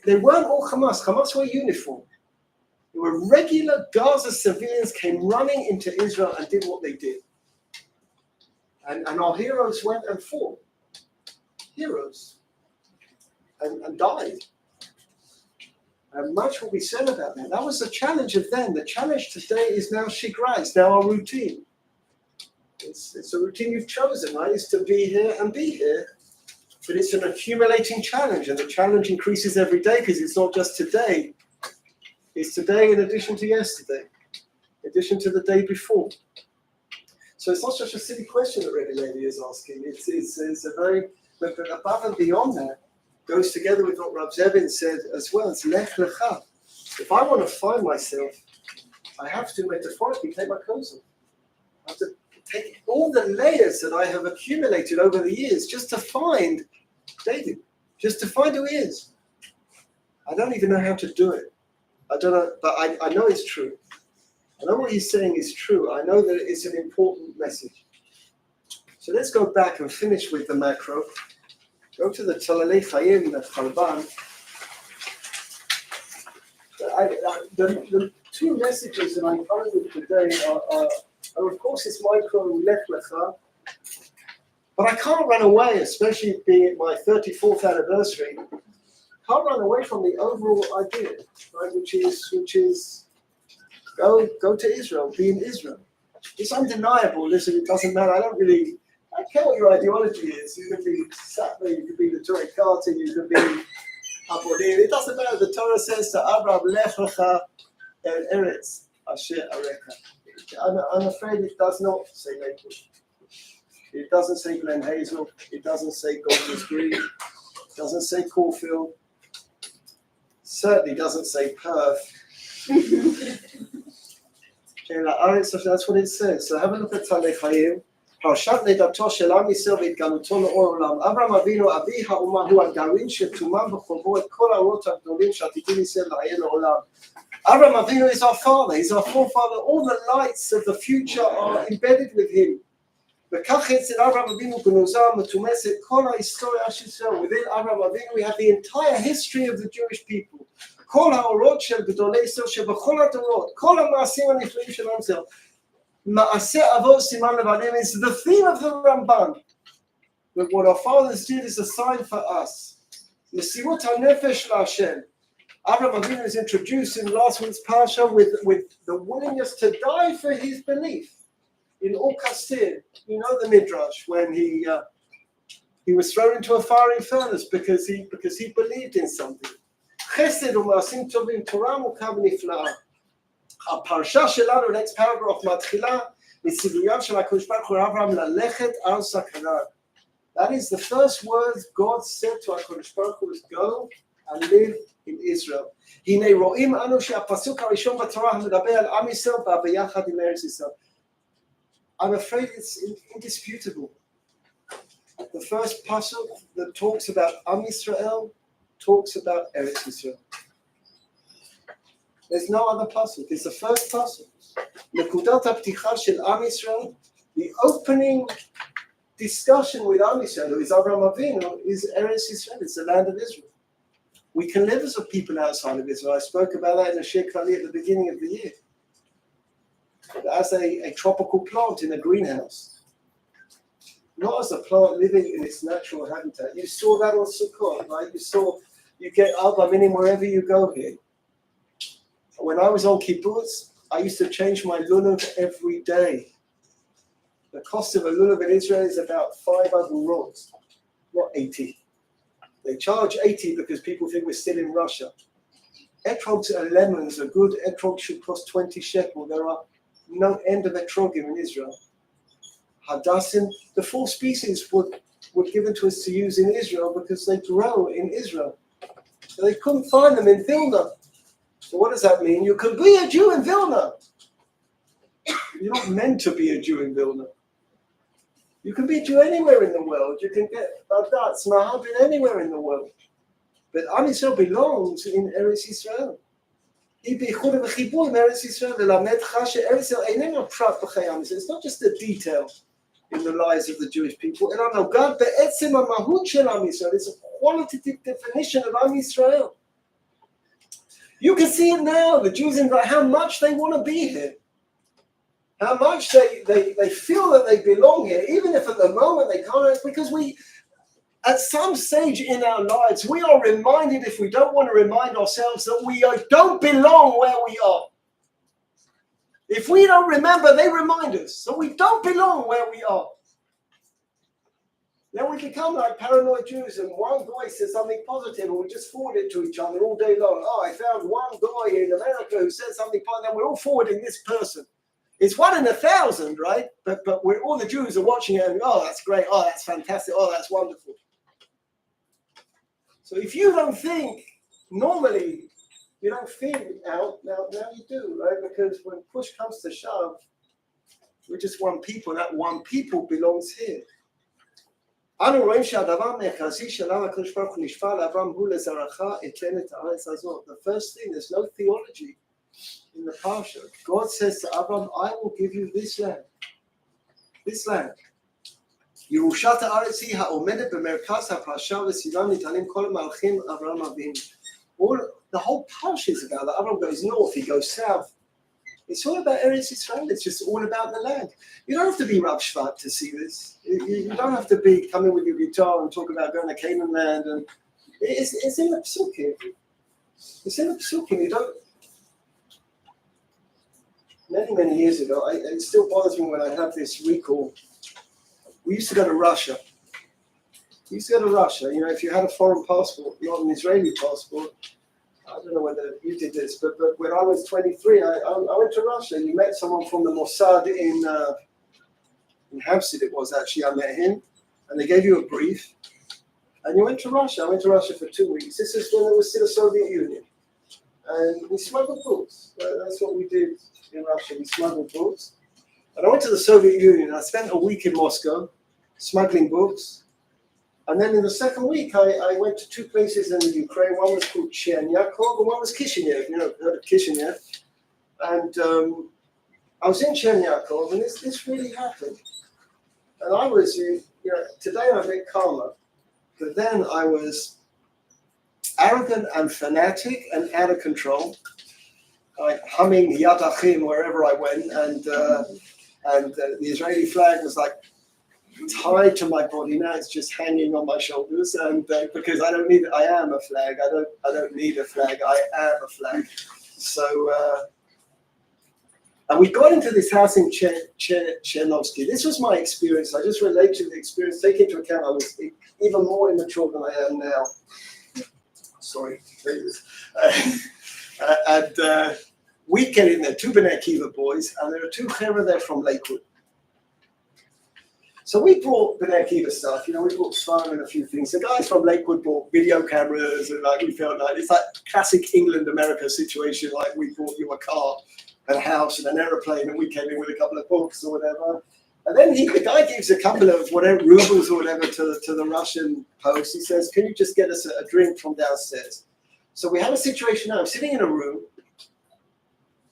They weren't all Hamas. Hamas were uniform. There were regular Gaza civilians came running into Israel and did what they did. And our heroes went and fought. Heroes. And died. And much will be said about that. That was the challenge of then. The challenge today is now shigra. It's now our routine. It's a routine you've chosen, right? It's to be here and be here. But it's an accumulating challenge, and the challenge increases every day because it's not just today. It's today in addition to yesterday, in addition to the day before. So it's not such a silly question that Rebbe Levi is asking. It's a very, but above and beyond that, goes together with what Rav Zevin said as well. It's Lech Lecha. If I want to find myself, I have to metaphorically take my clothes off. I have to take all the layers that I have accumulated over the years just to find David, just to find who he is. I don't even know how to do it. I don't know, but I know it's true. I know what he's saying is true. I know that it's an important message. So let's go back and finish with the macro. Go to the klali Chayim, the Chalban. The two messages that I'm coming with today are of course, it's micro Lech Lecha, but I can't run away, especially being at my 34th anniversary. Can't run away from the overall idea, right? Which is go to Israel, be in Israel. It's undeniable. Listen, it doesn't matter. I don't care what your ideology is. You could be Satmar, you could be the Torah Carter, you could be Abodim. It doesn't matter. The Torah says to Abraham, Lech Lecha el Eretz Asher Areka. I'm afraid it does not say Lakewood. It doesn't say Glen Hazel. It doesn't say Golders Green. It doesn't say Caulfield. Certainly doesn't say Perth. That's what it says. So have a look at Talei Chayim. פרשת לידתו של עם ישראל והתגלותו לאור עולם. אברהם אבינו, אבי האומה, הוא הגרעין שטומם בחובו את כל האורות הגדולים שעתידים ישראל לעיין לעולם. Abraham Avinu is our father, he's our forefather. All the lights of the future are embedded with him. וכך אצל אברהם אבינו גנוזה מתומסת כל ההיסטוריה של ישראל. Within Abraham Avinu we have the entire history of the Jewish people. כל האורות של גדולי ישראל שבכל הדורות, כל המעשים הנפלאים של עם ישראל. מעשה אבות סימן לבנים is the theme of the Ramban. But what our fathers did is a sign for us. מסירות הנפש להשם. Abraham Avinu is introduced in last week's parsha with the willingness to die for his belief. In Or Kastir, you know the midrash when he was thrown into a fiery furnace because he believed in something. Chesed u'ma'asim tovim Torah mukah v'nifla'a. הפרשה שלנו, next paragraph, מתחילה מציוויו של הקדוש ברוך הוא אברהם ללכת על סכנה. That is the first words God said to הקדוש ברוך הוא, go and live in Israel. הנה רואים אנו שהפסוק הראשון בתורה המדבר על עם ישראל בא ביחד עם ארץ ישראל. I'm afraid it's indisputable. The first pasuk that talks about Am Yisrael talks about Eretz Yisrael. There's no other pasuk. It's the first pasuk. Nekudat hapticha shel Am Yisrael, the opening discussion with Am Yisrael, who is Avraham Avinu, is Eretz Yisrael. It's the land of Israel. We can live as a people outside of Israel. I spoke about that in the shiur klali at the beginning of the year. As a tropical plant in a greenhouse. Not as a plant living in its natural habitat. You saw that on Sukkot, right? You get Arba Minim wherever you go here. When I was on kibbutz, I used to change my lulav every day. The cost of a lulav in Israel is about 5 agorot, not 80. They charge 80 because people think we're still in Russia. Etrogs and lemons, a good etrog should cost 20 shekel. There are no end of etrogim in Israel. Hadassim, the 4 species were given to us to use in Israel because they grow in Israel. So they couldn't find them in Vilna. So what does that mean? You can be a Jew in Vilna. You're not meant to be a Jew in Vilna. You can be a Jew anywhere in the world. You can get Badatz, Mahadrin anywhere in the world. But Am Yisrael belongs in Eretz Yisrael. It's not just a detail in the lives of the Jewish people. It's a qualitative definition of Am Yisrael. You can see it now, the Jews in how much they want to be here. How much they feel that they belong here, even if at the moment they can't, because at some stage in our lives, we are reminded, if we don't want to remind ourselves, that we don't belong where we are. If we don't remember, they remind us. So we don't belong where we are. Then we become like paranoid Jews, and one guy says something positive, and we just forward it to each other all day long. Oh, I found one guy in America who said something positive, and we're all forwarding this person. It's 1 in 1,000, right? But we're, all the Jews are watching it and oh, that's great. Oh, that's fantastic. Oh, that's wonderful. So if you don't think, normally, you don't feel it out. Now you do, right? Because when push comes to shove, we're just one people. That one people belongs here. The first thing, there's no theology in the Parsha. God says to Abraham, I will give you this land. This land. ירושת הארץ היא העומדת במרכז הפרשה וסיבה ניתנים כל מלכים אברהם אבינו. The whole Parsha is about that. Abraham goes north, he goes south. It's all about Eretz Yisrael. It's just all about the land. You don't have to be Rav Shvat to see this. You don't have to be coming with your guitar and talk about going to Canaan land. And it's in the Psukim. It's in the Psukim. You don't. Many years ago, it still bothers me when I have this recall. We used to go to Russia. You know, if you had a foreign passport, not an Israeli passport, I don't know whether you did this, but when I was 23, I went to Russia. You met someone from the Mossad in Hampstead, it was actually. I met him, and they gave you a brief, and you went to Russia. I went to Russia for 2 weeks. This is when it was still a Soviet Union. And we smuggled books. That's what we did in Russia. We smuggled books. And I went to the Soviet Union. I spent a week in Moscow smuggling books. And then in the second week, I went to 2 places in the Ukraine. One was called Chernyakov, and one was Kishinev. You know, heard of Kishinev. And I was in Chernyakov, and this really happened. And I was, today I'm a bit calmer, but then I was arrogant and fanatic and out of control, like humming Yad Achim wherever I went, and the Israeli flag was like tied to my body. Now it's just hanging on my shoulders, and because I am a flag. I don't need a flag. I am a flag. So, and we got into this house in Chernovsky. This was my experience. I just relate to the experience. Take into account I was even more immature than I am now. Sorry. And we get in there, 2 Bnei Akiva boys, and there are 2 chevra there from Lakewood. So we brought Bnei Akiva stuff, we brought phone and a few things. The guys from Lakewood brought video cameras, and we felt like it's like classic England America situation, like we brought you a car and a house and an aeroplane, and we came in with a couple of books or whatever. And then the guy gives a couple of whatever rubles or whatever to the Russian post. He says, "Can you just get us a drink from downstairs?" So we have a situation now. I'm sitting in a room.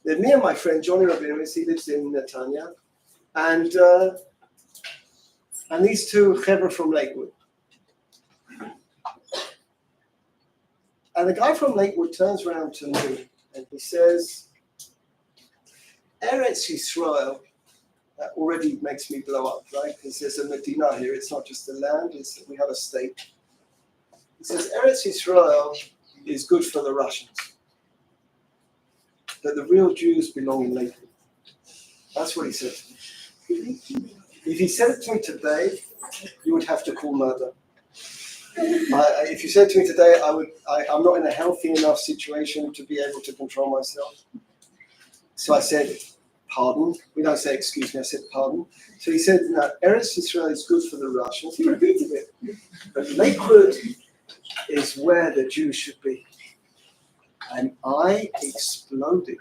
There's me and my friend Johnny Rabiris. He lives in Netanya, and these 2 chevra from Lakewood. And the guy from Lakewood turns around to me and he says, "Eretz Yisrael." That already makes me blow up, right? Because there's a Medina here. It's not just the land. We have a state. He says, "Eretz Yisrael is good for the Russians, but the real Jews belong in Lakewood." That's what he said to me. If he said it to me today, you would have to call murder. If you said to me today, I'm not in a healthy enough situation to be able to control myself. So I said, "Pardon." We don't say excuse me. I said, "Pardon." So he said, "No, Eretz Yisrael is good for the Russians." He repeated it. But Lakewood is where the Jews should be. And I exploded.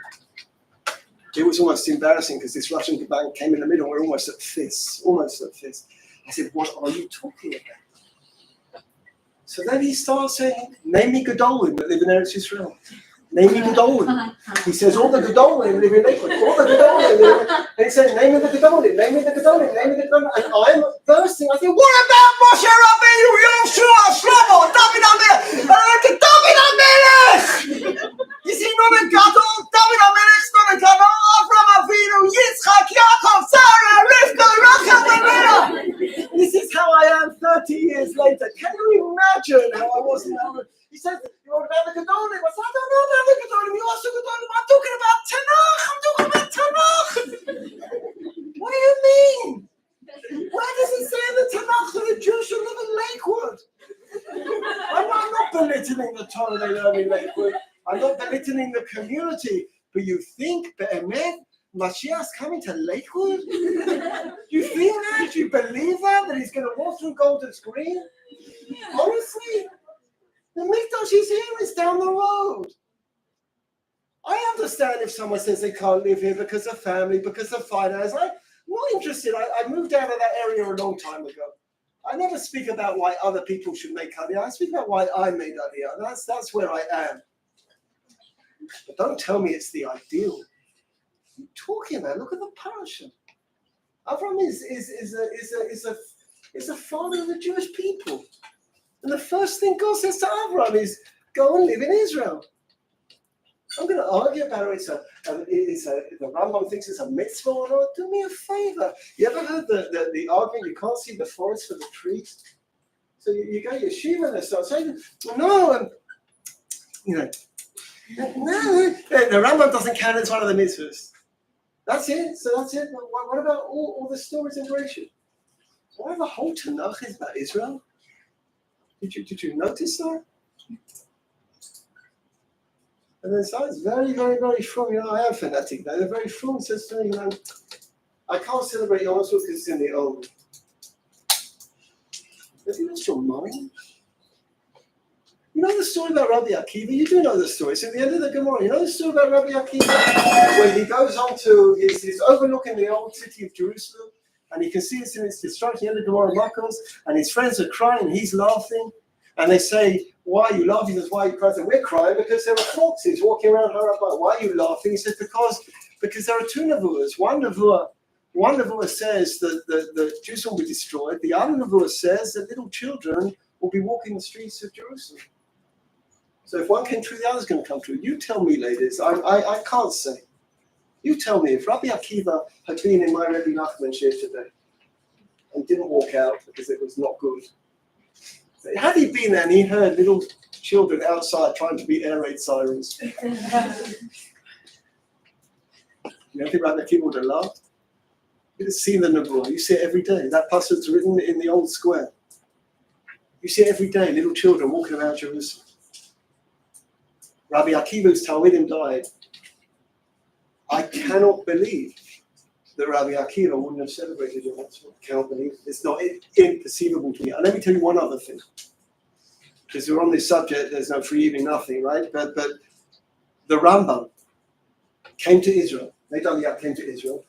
It was almost embarrassing because this Russian bank came in the middle. We're almost at fists. I said, "What are you talking about?" So then he starts saying, "Name me Gedolim that live in Eretz Yisrael. Name me Gedolim." He says, "All the Gedolim live in Lakewood. All the Gedolim live in..." And he says, "Name me the Gedolim. Name me the Gedolim. Name me the Gedolim." And I'm bursting. I think, "What about Moshe Rabbeinu, Yoshua, Shlomo, David HaMelech? David HaMelech! Is he not a gadol? David HaMelech's not a gadol. Avraham Avinu, Yitzchak, Yaakov, Sarah, Rivka, Rachel, and Leah. This is how I am 30 years later. Can you imagine how I was in that? He said, "You want about the Gedolim?" I said, "I don't know about the Gedolim. You asked the Gedolim. I'm talking about Tanakh. tomorrow they learn in Lakewood. I'm not belittling the community, but you think, Be'emet, Mashiach's coming to Lakewood? You think that? You believe that he's going to walk through Golden's Green? Honestly? The Mikdash is here, it's down the road. I understand if someone says they can't live here because of family, because of finance. I'm not interested. I moved out of that area a long time ago. I never speak about why other people should make Aliyah. I speak about why I made Aliyah. That's where I am. But don't tell me it's the ideal. What are you talking about? Look at the parasha. Avram is a father of the Jewish people. And the first thing God says to Avram is, go and live in Israel. I'm going to argue about it. The Rambam thinks it's a mitzvah or not. Do me a favor. You ever heard the argument, you can't see the forest for the trees? So you go to yeshiva and they start saying, no, no, the Rambam doesn't count as one of the mitzvahs. That's it. So that's it. What about all the stories in Bereshit? Why the whole Tanakh is about Israel? Did you notice that? And then someone's very, very, very strong. I am fanatic now. They're very strong. Says to me, I can't celebrate Yom Kippur because it's in the old. Have you lost your mind? You know the story about Rabbi Akiva? You do know the story. It's at the end of the Gemara. You know the story about Rabbi Akiva? When he goes on to, he's overlooking the old city of Jerusalem, and he can see it's in its destruction, the end of Gemara Makos, and his friends are crying, and he's laughing. And they say, why are you laughing? He says, why are you crying? And we're crying because there are foxes walking around Harabah. Why are you laughing? He says, because there are two nevuahs. One nevuah says that the Jews will be destroyed. The other nevuah says that little children will be walking the streets of Jerusalem. So if one came true, the other's going to come true. You tell me, ladies. I can't say. You tell me, if Rabbi Akiva had been in my Rebbe Nachman shir today and didn't walk out because it was not good, had he been there and he heard little children outside trying to beat air raid sirens, you don't think Rabbi Akiva would have laughed? You'd have seen the Nebuah. You see it every day. That passage written in the old square. You see it every day, little children walking around Jerusalem. Rabbi Akiva's Talmidim died. I cannot believe that Rabbi Akiva wouldn't have celebrated it. I cannot believe it. It's not inconceivable to me. And let me tell you one other thing. Because we're on this subject, there's no free evening, nothing, right? But the Rambam came to Israel. Nedaliah came to Israel.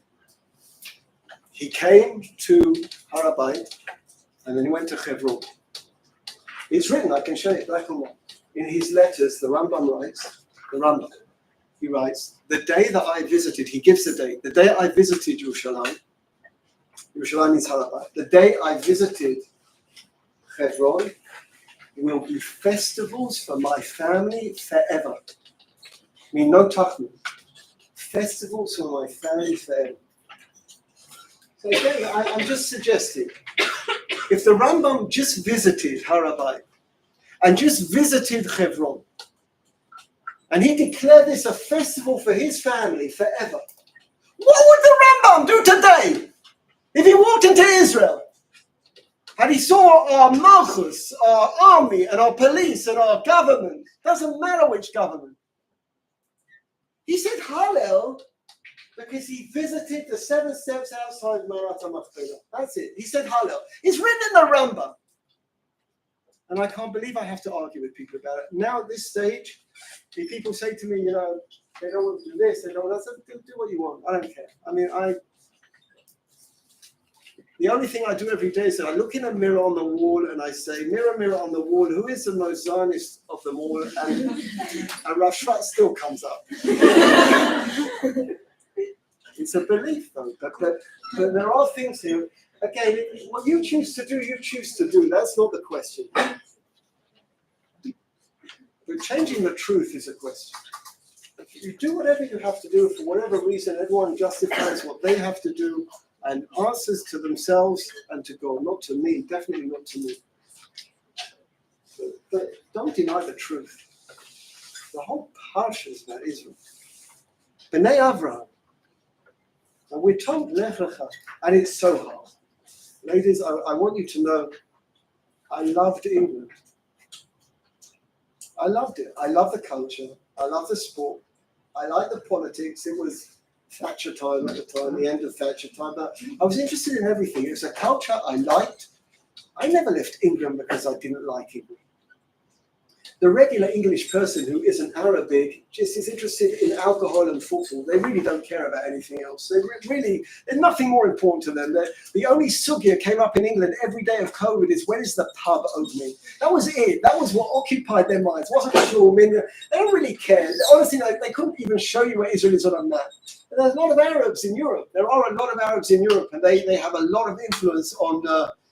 He came to Harabait, and then he went to Hebron. It's written, I can show you black and white. In his letters, the Rambam writes, he writes, the day that I visited, he gives the date, the day I visited Yerushalayim is Harabait, the day I visited Hebron will be festivals for my family forever. I mean, no tachmin. Festivals for my family forever. So again, I'm just suggesting, if the Rambam just visited Harabait and just visited Hebron, and he declared this a festival for his family forever, what would the Rambam do today if he walked into Israel and he saw our malchus, our army, and our police, and our government? Doesn't matter which government. He said Hallel because he visited the 7 steps outside Marat HaMachpelah. That's it. He said Hallel. It's written in the Rambam. And I can't believe I have to argue with people about it. Now at this stage, if people say to me, they don't want to do this, they don't want to do what you want. I don't care. I mean, the only thing I do every day is that I look in a mirror on the wall and I say, mirror, mirror on the wall, who is the most Zionist of them all? And Rav Shvat still comes up. It's a belief, though. But there are things here. Again, what you choose to do, you choose to do. That's not the question. But changing the truth is a question. You do whatever you have to do for whatever reason. Everyone justifies what they have to do and answers to themselves and to God, not to me, definitely not to me. But don't deny the truth. The whole parsha is about Israel. B'nai Avraham. And we're told Lech Lecha, and it's so hard. Ladies, I want you to know, I loved England. I loved it. I love the culture. I love the sport. I like the politics. It was Thatcher time at the time, the end of Thatcher time. But I was interested in everything. It was a culture I liked. I never left England because I didn't like England. The regular English person who isn't Arabic just is interested in alcohol and football. They really don't care about anything else. There's nothing more important to them. The only sugya came up in England every day of COVID is, when is the pub opening? That was it. That was what occupied their minds. It wasn't sure. I mean, they don't really care. Honestly, they couldn't even show you where Israel is on a map. And there's a lot of Arabs in Europe. There are a lot of Arabs in Europe, and they have a lot of influence on.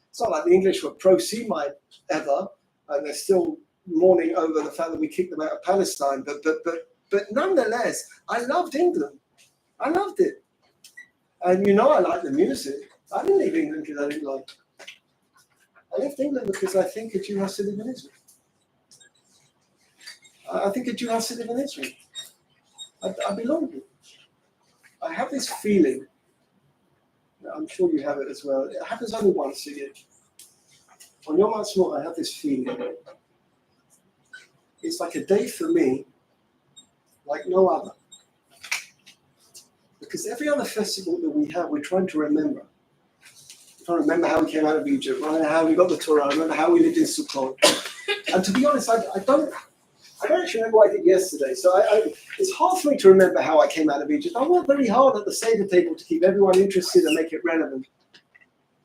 It's not like the English were pro-Semite ever, and they're still mourning over the fact that we kicked them out of Palestine, but nonetheless, I loved England. I loved it, and I like the music. I didn't leave England because I didn't like it. I left England because I think a Jew has to live in Israel. I think a Jew has to live in Israel. I belong here. I have this feeling. I'm sure you have it as well. It happens only once a year. On Yom Ha'atzmaut, I have this feeling. It's like a day for me, like no other. Because every other festival that we have, we're trying to remember. We're trying to remember how we came out of Egypt, how we got the Torah, remember how we lived in Sukkot. And to be honest, I don't actually remember what I did yesterday. So it's hard for me to remember how I came out of Egypt. I worked very hard at the Seder table to keep everyone interested and make it relevant.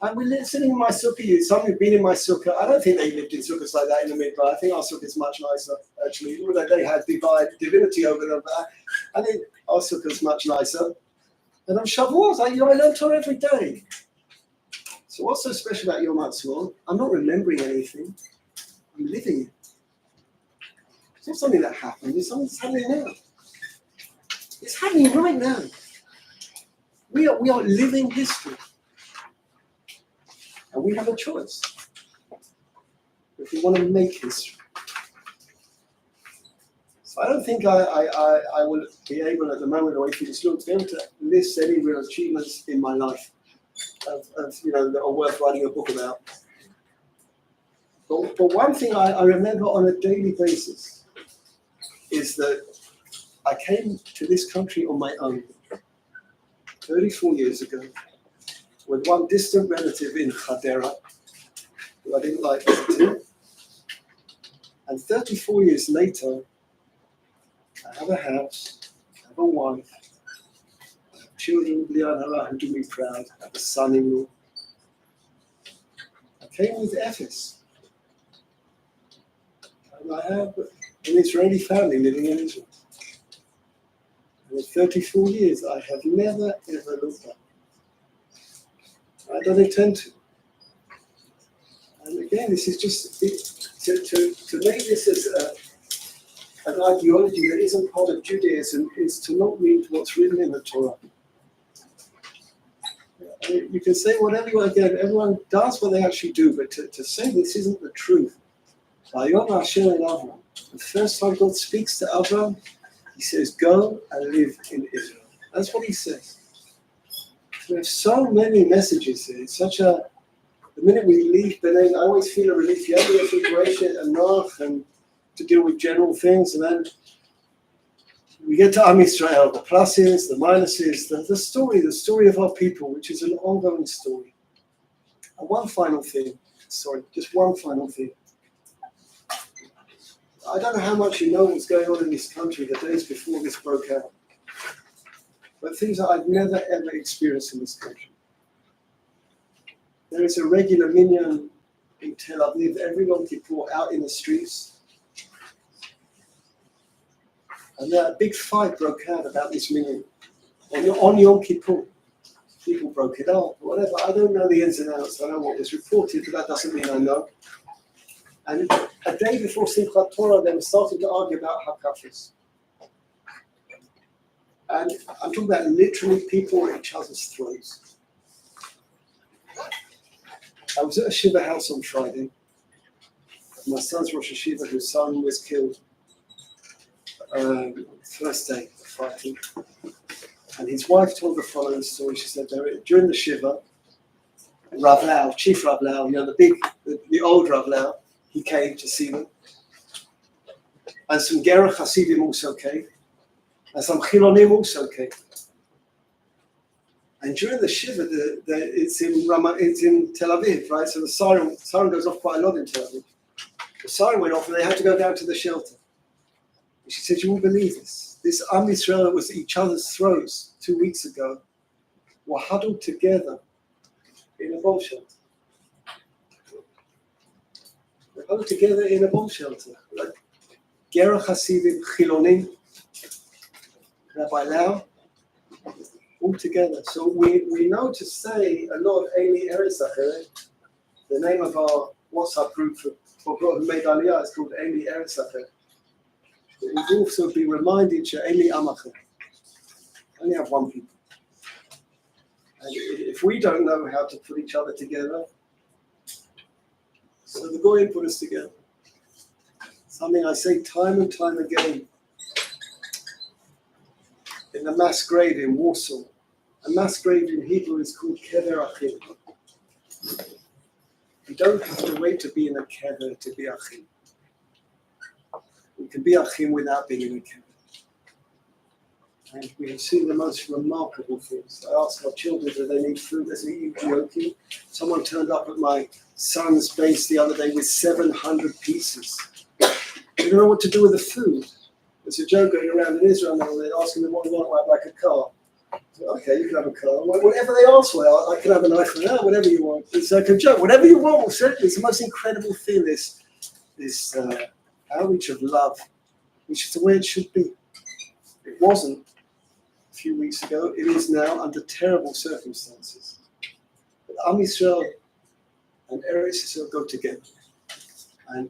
And we're sitting in my sukkah. Some who've been in my sukkah. I don't think they lived in sukkahs like that in the Midbar. I think our sukkah is much nicer, actually. They had divinity over them. But I think our sukkah is much nicer. And on Shavuot, I learn Torah every day. So what's so special about Yom Ha'atzmaut? I'm not remembering anything. I'm living it. It's not something that happened. It's something that's happening now. It's happening right now. We are living history. And we have a choice if we want to make history. So I don't think I will be able at the moment, or if it's not, to be able to list any real achievements in my life that are worth writing a book about. But one thing I remember on a daily basis is that I came to this country on my own 34 years ago, with one distant relative in Hadera, who I didn't like visiting. And 34 years later, I have a house, I have a wife, I have children who do me proud, I have a son-in-law. I came with Ephes. And I have an Israeli family living in Israel. And in 34 years, I have never, ever looked back. I don't intend to. And again, this is just to make this as an ideology that isn't part of Judaism is to not read what's written in the Torah. You can say whatever you want. Again, everyone does what they actually do, but to say this isn't the truth. The first time God speaks to Abraham, he says, "Go and live in Israel." That's what he says. We have so many messages here. It's such the minute we leave Benin, I always feel a relief. You have the refrigeration and Nach and to deal with general things, and then we get to Am Yisrael, the pluses, the minuses, the story of our people, which is an ongoing story. And one final thing. I don't know how much you know what's going on in this country the days before this broke out. But things that I've never ever experienced in this country. There is a regular minyan in Tel Aviv every Yom Kippur out in the streets. And a big fight broke out about this minyan. On Yom Kippur. People broke it up, whatever. I don't know the ins and outs. I know what was reported, but that doesn't mean I know. And a day before Simchat Torah, they were starting to argue about Hakafis. And I'm talking about literally people at each other's throats. I was at a Shiva house on Friday. My son's Rosh Hashiva, whose son was killed first day of fighting. And his wife told the following story. She said during the Shiva, Rav Lau, Chief Rav Lau, the old Rav Lau, he came to see them. and some Gerach Hasidim also came, and some Chilonim also came. And during the Shiva, it's in Tel Aviv, right? So the siren goes off quite a lot in Tel Aviv. The siren went off and they had to go down to the shelter. And she said, you won't believe this. This Am Yisrael that was at each other's throats 2 weeks ago were huddled together in a bomb shelter. They're huddled together in a bomb shelter. Like Gerach Hasidim, Chilonim, Rabbi Lau, all together. So we know to say a lot, Eli Eretzacher. The name of our WhatsApp group for people who made Aliyah is called Eli Eretzacher. We will also be reminded to Eli Amacher. Only have one people. And if we don't know how to put each other together, so the Goyim put us together. Something I say time and time again. In the mass grave in Warsaw, a mass grave in Hebrew is called Kever Achim. You don't have to wait to be in a kever to be Achim. You can be Achim without being in a kever. And we have seen the most remarkable things. I asked our children, do they need food? They said, are you joking? Someone turned up at my son's base the other day with 700 pieces. They don't know what to do with the food. There's a joke going around in Israel now, they're asking them what they want, like a car. So, okay, you can have a car. Whatever they ask for, I can have an iPhone, whatever you want. It's like a joke. Whatever you want, certainly. It's the most incredible thing, this outreach of love, which is the way it should be. It wasn't a few weeks ago. It is now under terrible circumstances. But Am Yisrael and Eretz Yisrael go together. And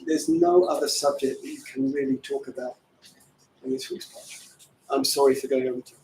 there's no other subject that you can really talk about in this week's podcast. I'm sorry for going over time.